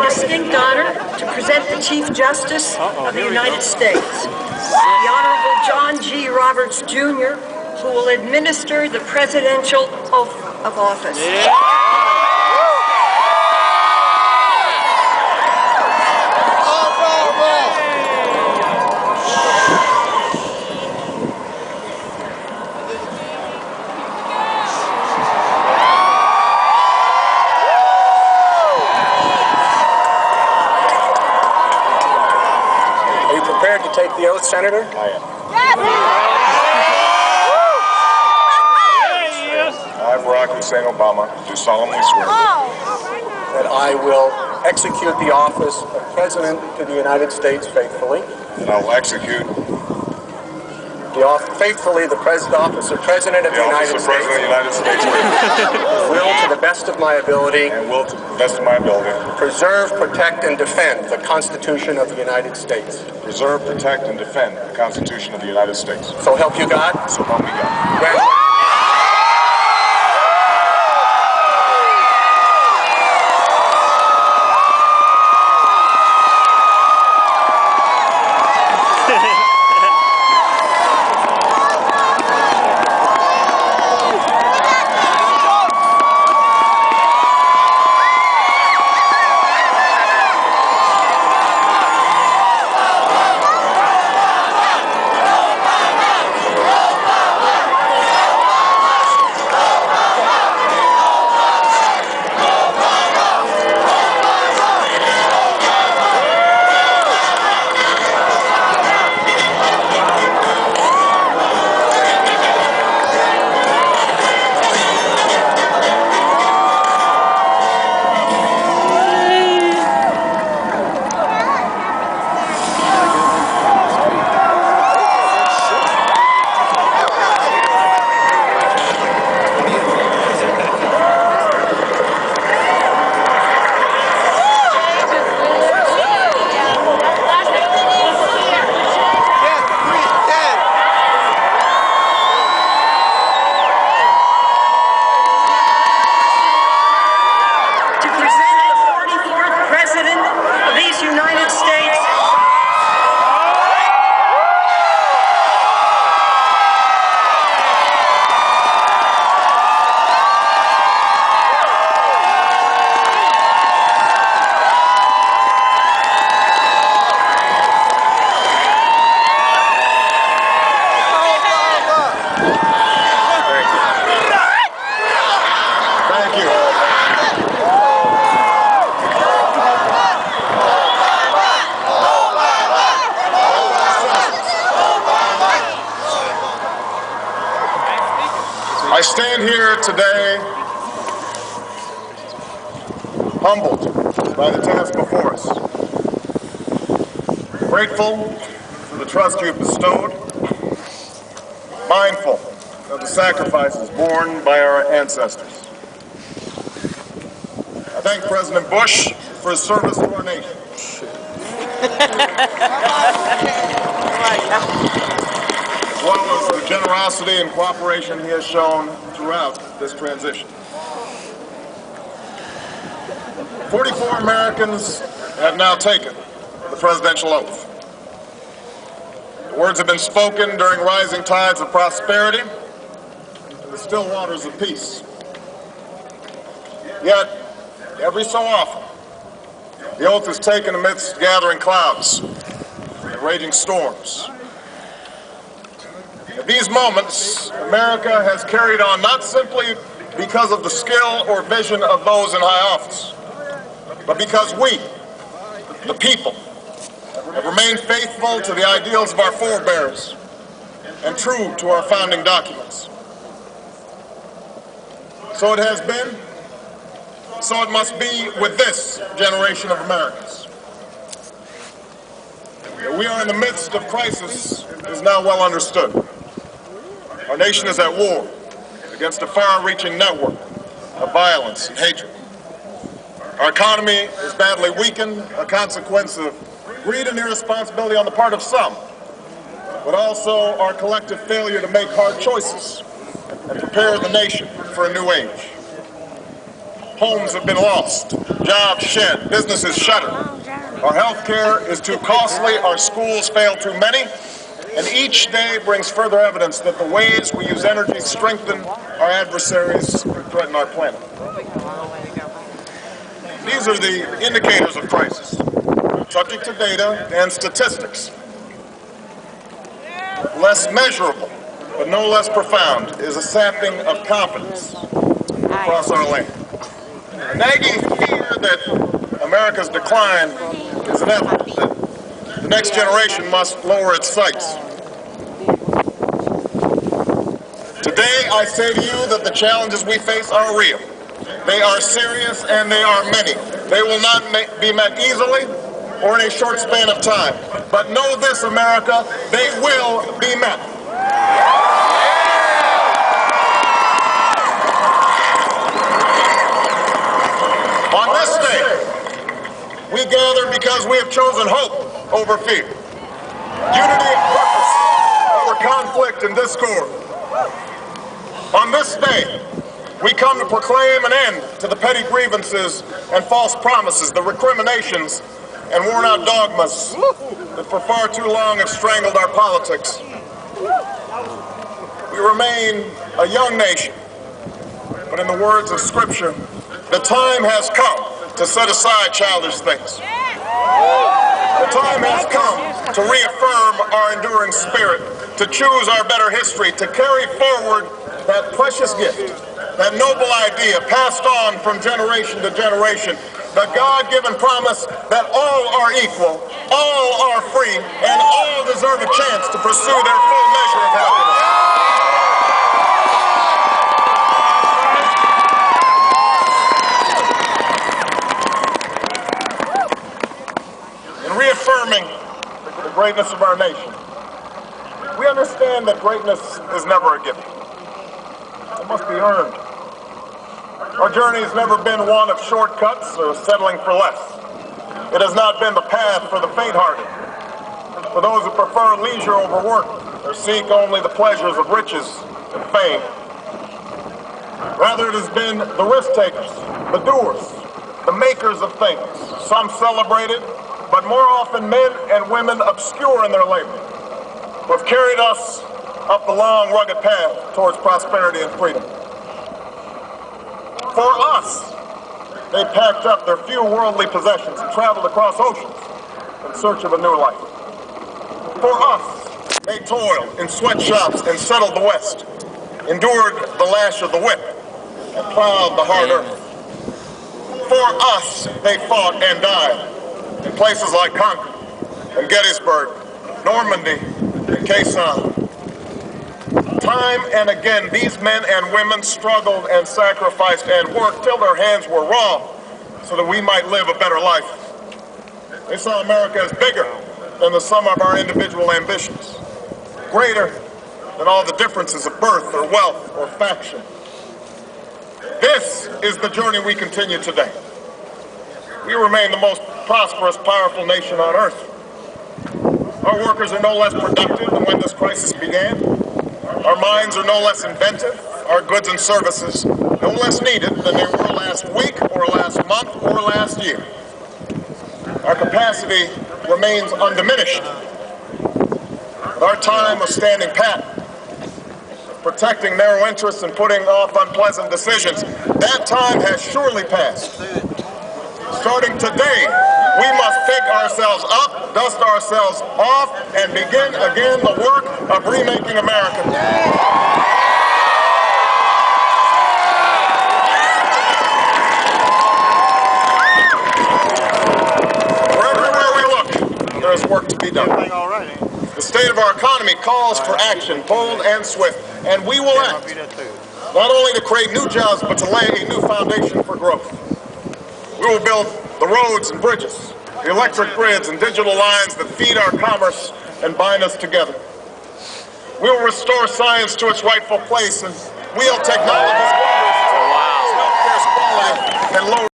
distinct honor to present the Chief Justice of the United States, the Honorable John G. Roberts, Jr., who will administer the presidential oath of office. Prepared to take the oath, Senator? I am. Yes! I, Barack Hussein Obama, do solemnly swear That I will execute the office of President to the United States faithfully. that I will execute Faithfully the office of President of the the office United of President of the United States Will, to the best of my ability, and will, to the best of my ability, preserve, protect, and defend the Constitution of the United States. preserve, protect, and defend the Constitution of the United States. So help you God. So help me God. Congratulations. I stand here today humbled by the task before us, grateful for the trust you've bestowed, mindful of the sacrifices borne by our ancestors. I thank President Bush for his service to our nation. As well as the generosity and cooperation he has shown throughout this transition. 44 Americans have now taken the presidential oath. The words have been spoken during rising tides of prosperity and the still waters of peace. Yet, every so often, the oath is taken amidst gathering clouds and raging storms. At these moments, America has carried on not simply because of the skill or vision of those in high office, but because we, the people, have remained faithful to the ideals of our forebears and true to our founding documents. So it has been, so it must be with this generation of Americans. That we are in the midst of crisis is now well understood. Our nation is at war against a far-reaching network of violence and hatred. Our economy is badly weakened, a consequence of greed and irresponsibility on the part of some, but also our collective failure to make hard choices and prepare the nation for a new age. Homes have been lost, jobs shed, businesses shuttered. Our health care is too costly, our schools fail too many, and each day brings further evidence that the ways we use energy strengthen our adversaries and threaten our planet. These are the indicators of crisis, subject to data and statistics. Less measurable, but no less profound, is a sapping of confidence across our land. A nagging fear that America's decline is inevitable, that the next generation must lower its sights. Today, I say to you that the challenges we face are real. They are serious and they are many. They will not be met easily or in a short span of time. But know this, America, they will be met. On this day, we gather because we have chosen hope over fear, unity and purpose over conflict and discord. On this day, we come to proclaim an end to the petty grievances and false promises, the recriminations and worn-out dogmas that for far too long have strangled our politics. We remain a young nation, but in the words of Scripture, the time has come to set aside childish things. The time has come to reaffirm our enduring spirit, to choose our better history, to carry forward that precious gift, that noble idea passed on from generation to generation, the God-given promise that all are equal, all are free, and all deserve a chance to pursue their full measure of happiness. In reaffirming the greatness of our nation, we understand that greatness is never a gift. It must be earned. Our journey has never been one of shortcuts or settling for less. It has not been the path for the faint-hearted, for those who prefer leisure over work or seek only the pleasures of riches and fame. Rather, it has been the risk-takers, the doers, the makers of things, some celebrated, but more often men and women obscure in their labor, who have carried us up the long, rugged path towards prosperity and freedom. For us, they packed up their few worldly possessions and traveled across oceans in search of a new life. For us, they toiled in sweatshops and settled the West, endured the lash of the whip, and plowed the hard earth. For us, they fought and died in places like Concord and Gettysburg, Normandy, and Quai Sam. Time and again, these men and women struggled and sacrificed and worked till their hands were raw so that we might live a better life. They saw America as bigger than the sum of our individual ambitions, greater than all the differences of birth or wealth or faction. This is the journey we continue today. We remain the most prosperous, powerful nation on earth. Our workers are no less productive than when this crisis began. Our minds are no less inventive, our goods and services no less needed than they were last week or last month or last year. Our capacity remains undiminished. But our time of standing pat, protecting narrow interests and putting off unpleasant decisions, that time has surely passed. Starting today, we must pick ourselves up, dust ourselves off, and begin again the work of remaking America. Everywhere we look, there is work to be done. The state of our economy calls for action, bold and swift, and we will act, not only to create new jobs, but to lay a new foundation for growth. We will build the roads and bridges, the electric grids and digital lines that feed our commerce and bind us together. We will restore science to its rightful place and wield technology's wonders to healthcare's quality and lower